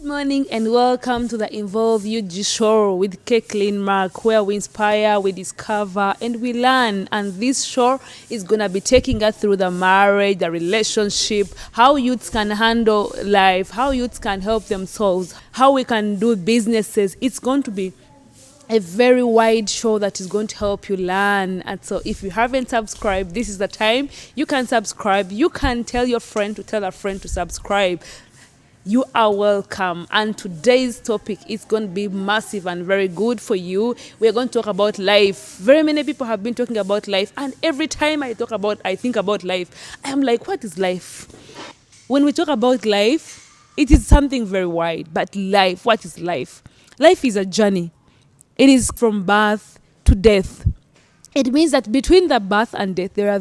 morning and welcome to the Involve UG show with K.Cleanmark, where we inspire, we discover, and we learn. And this show is going to be taking us through the marriage, the relationship, how youths can handle life, how youths can help themselves, how we can do businesses. It's going to be a very wide show that is going to help you learn. And so if you haven't subscribed, this is the time. You can subscribe. You can tell your friend to tell a friend to subscribe. You are welcome. And today's topic is going to be massive and very good for you. We're going to talk about life. Very many people have been talking about life, and every time I think about life, I am like, what is life? When we talk about life, it is something very wide. But life, what is life? Life is a journey. It is from birth to death. It means that between the birth and death, there are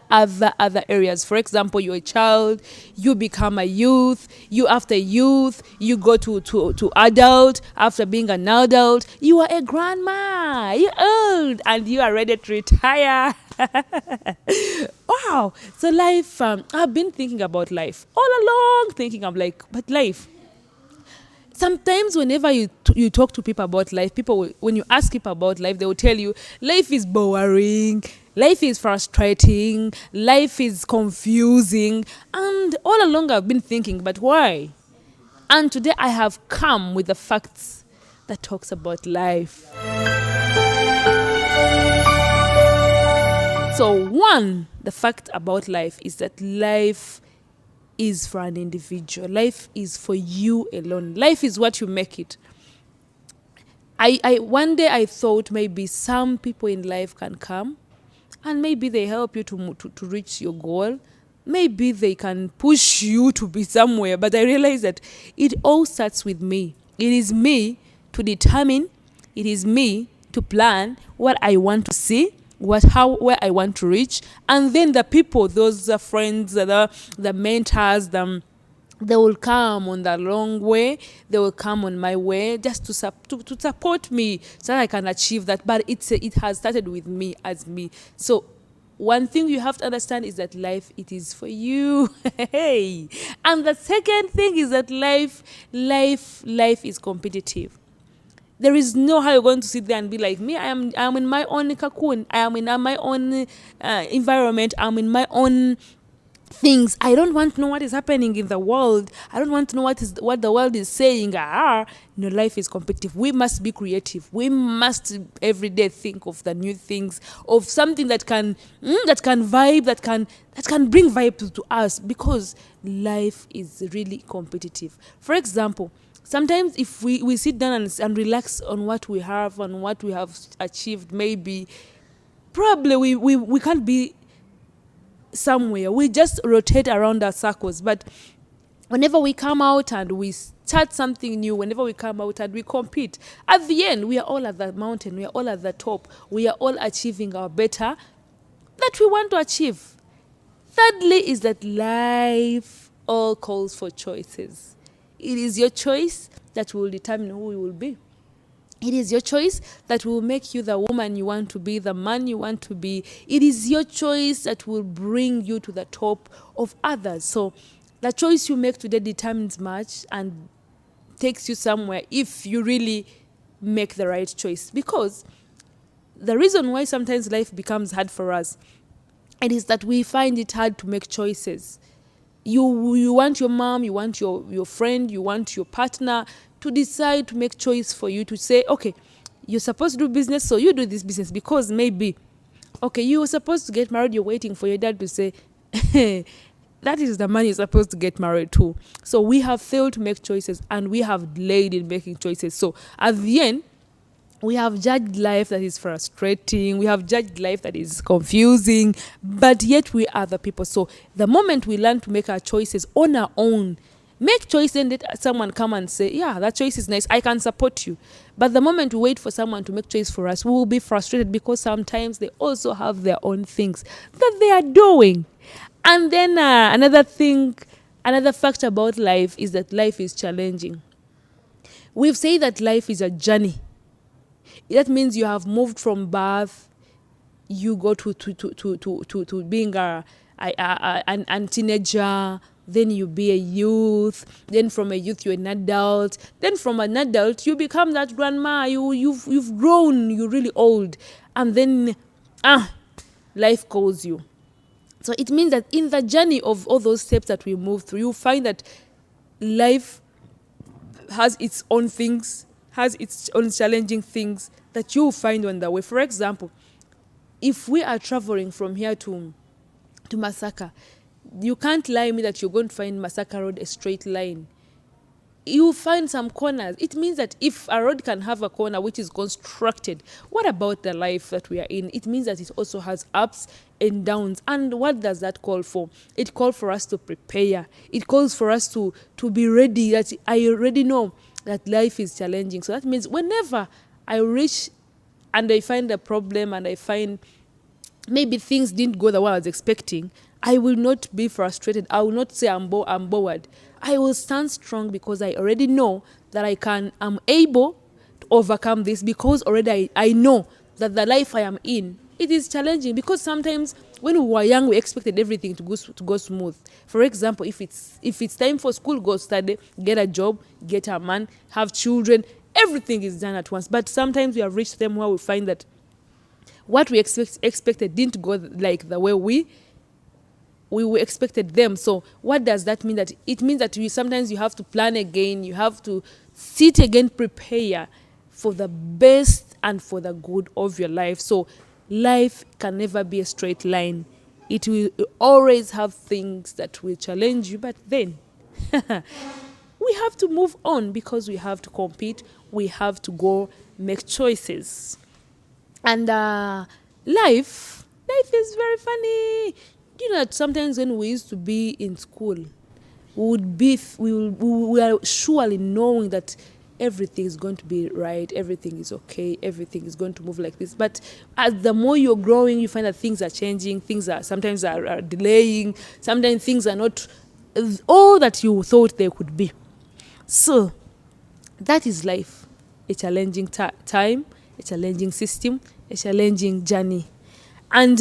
other areas. For example, you're a child, you become a youth, after youth, you go to adult. After being an adult, you are a grandma, you're old, and you are ready to retire. Wow. So life, I've been thinking about life all along, but life. Sometimes whenever you talk to people about life, when you ask people about life, they will tell you life is boring, life is frustrating, life is confusing. And all along I've been thinking, but why? And today I have come with the facts that talks about life. So one, the fact about life is that life is for an individual. Life is for you alone. Life is what you make it. I one day I thought maybe some people in life can come and maybe they help you to reach your goal. Maybe they can push you to be somewhere. But I realized that it all starts with me. It is me to determine. It is me to plan what I want to see, where I want to reach. And then the people, those friends, the mentors, they will come on the long way. They will come on my way just to support me so that I can achieve that. But it has started with me as me. So one thing you have to understand is that life, it is for you. Hey. And the second thing is that life is competitive. There is no how you're going to sit there and be like, me, I am in my own cocoon. I am in my own environment. I'm in my own things. I don't want to know what is happening in the world. I don't want to know what the world is saying. No, life is competitive. We must be creative. We must every day think of the new things, of something that can vibe, that can bring vibe to us, because life is really competitive. For example, sometimes if we sit down and relax on what we have and what we have achieved, maybe probably we can't be somewhere. We just rotate around our circles. But whenever we come out and we start something new, whenever we come out and we compete, at the end, we are all at the mountain. We are all at the top. We are all achieving our better that we want to achieve. Thirdly is that life all calls for choices. It is your choice that will determine who you will be. It is your choice that will make you the woman you want to be, the man you want to be. It is your choice that will bring you to the top of others. So the choice you make today determines much and takes you somewhere if you really make the right choice. Because the reason why sometimes life becomes hard for us, it is that we find it hard to make choices. You want your mom, you want your friend, you want your partner to decide to make choice for you, to say, okay, you're supposed to do business, so you do this business, because maybe, okay, you were supposed to get married, you're waiting for your dad to say, that is the man you're supposed to get married to. So we have failed to make choices, and we have delayed in making choices. So at the end, we have judged life that is frustrating. We have judged life that is confusing, but yet we are the people. So the moment we learn to make our choices on our own, make choice and let someone come and say, yeah, that choice is nice, I can support you. But the moment we wait for someone to make choice for us, we will be frustrated, because sometimes they also have their own things that they are doing. And then another fact about life is that life is challenging. We've said that life is a journey. That means you have moved from birth, you go to being a teenager, then you be a youth, then from a youth you're an adult, then from an adult you become that grandma, you've grown, you're really old, and then life calls you. So it means that in the journey of all those steps that we move through, you find that life has its own things, has its own challenging things that you'll find on the way. For example, if we are traveling from here to Masaka, you can't lie me that you're going to find Masaka Road a straight line. You find some corners. It means that if a road can have a corner which is constructed, what about the life that we are in? It means that it also has ups and downs. And what does that call for? It calls for us to prepare. It calls for us to be ready. That I already know that life is challenging. So that means whenever I reach and I find a problem and I find maybe things didn't go the way I was expecting, I will not be frustrated. I will not say I'm bored. I will stand strong because I already know that I'm able to overcome this, because already I know that the life I am in, it is challenging. Because sometimes when we were young, we expected everything to go smooth. For example, if it's time for school, go study, get a job, get a man, have children, everything is done at once. But sometimes we have reached them where we find that what we expected didn't go like the way we expected them. So what does that mean? That it means that sometimes you have to plan again, you have to sit again, prepare for the best and for the good of your life. So life can never be a straight line. It will always have things that will challenge you, but then we have to move on, because we have to compete, we have to go make choices. And life is very funny. You know that sometimes when we used to be in school, we are surely knowing that everything is going to be right, everything is okay, everything is going to move like this. But as the more you're growing, you find that things are changing, things are sometimes are delaying, sometimes things are not all that you thought they could be. So that is life, a challenging time, a challenging system, a challenging journey. And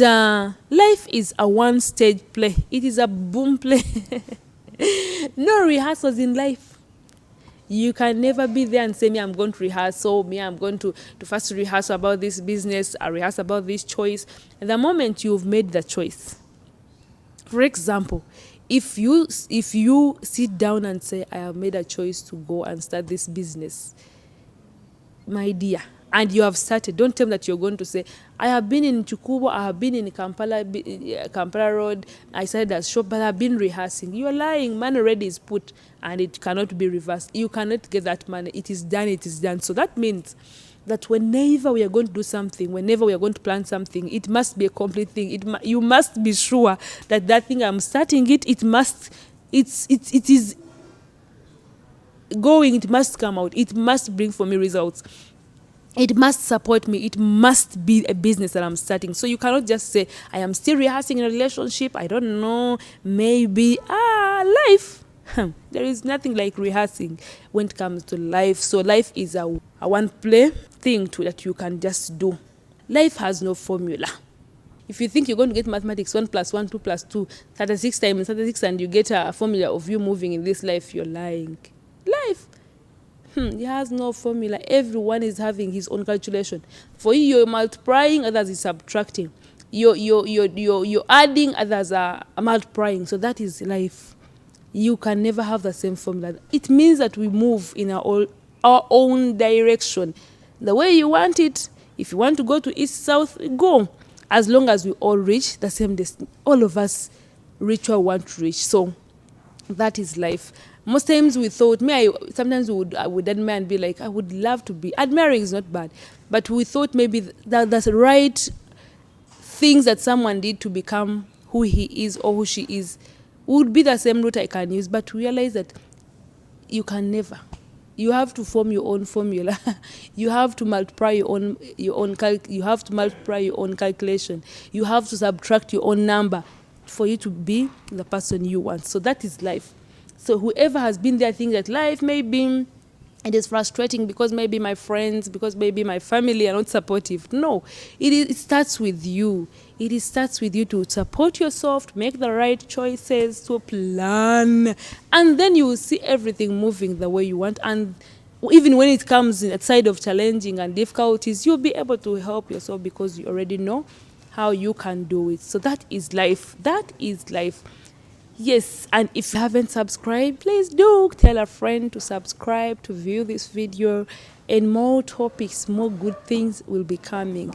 life is a one-stage play. It is a boom play. No rehearsals in life. You can never be there and say, me, I'm going to rehearse. So me, I'm going to first rehearse about this business, I rehearse about this choice. And the moment you've made the choice, for example, if you sit down and say, I have made a choice to go and start this business, my dear, and you have started, don't tell me that you're going to say, I have been in Chukubo, I have been in Kampala Road, I started a shop, but I've been rehearsing. You're lying. Money already is put and it cannot be reversed. You cannot get that money. It is done, it is done. So that means that whenever we are going to do something, whenever we are going to plan something, it must be a complete thing. You must be sure that thing I'm starting it is going, it must come out, it must bring for me results. It must support me. It must be a business that I'm starting. So you cannot just say, I am still rehearsing in a relationship. I don't know. Maybe. Life. There is nothing like rehearsing when it comes to life. So life is a one play thing that you can just do. Life has no formula. If you think you're going to get mathematics 1 + 1, 2 + 2, 36 times 36, and you get a formula of you moving in this life, you're lying. Life. It has no formula. Everyone is having his own calculation. For you, you're multiplying, others is subtracting. You're adding, others are multiplying. So that is life. You can never have the same formula. It means that we move in our own direction. The way you want it. If you want to go to east, south, go. As long as we all reach the same destiny. All of us reach where we want to reach. So that is life. Most times we thought, sometimes I would admire and be like, I would love to be. Admiring is not bad. But we thought maybe that's the right things that someone did to become who he is or who she is would be the same route I can use. But realize that you can never. You have to form your own formula. You have to multiply you have to multiply your own calculation. You have to subtract your own number for you to be the person you want. So that is life. So whoever has been there thinking that life may be It is frustrating because maybe my friends, because maybe my family are not supportive. No, it starts with you. Starts with you to support yourself, to make the right choices, to plan, and then you will see everything moving the way you want. And even when it comes outside of challenging and difficulties, you'll be able to help yourself because you already know how you can do it. So that is life. That is life. Yes, and if you haven't subscribed, please do tell a friend to subscribe to view this video, and more topics, more good things will be coming.